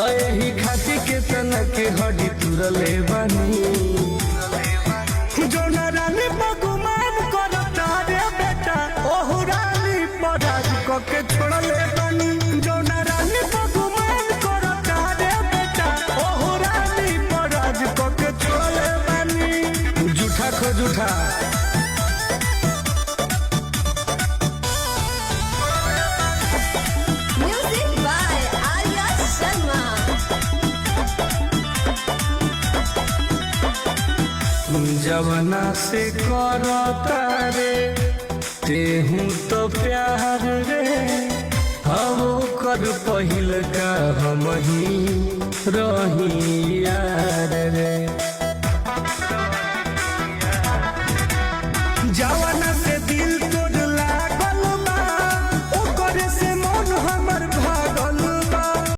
यही खाती के तना के हड्डी तुरले बानी जो नारानी बगुमान करता रे बेटा ओहु रानी पराज के छोड़ले बानी जो नारानी बगुमान करता रे बेटा ओहु रानी पराज के छोड़ले बानी। जूठा खो जूठा Music by Arya Sharma. जवना से करता रे तेहू तो प्यार रे हम कर पहिल का हम ही रही यार रे।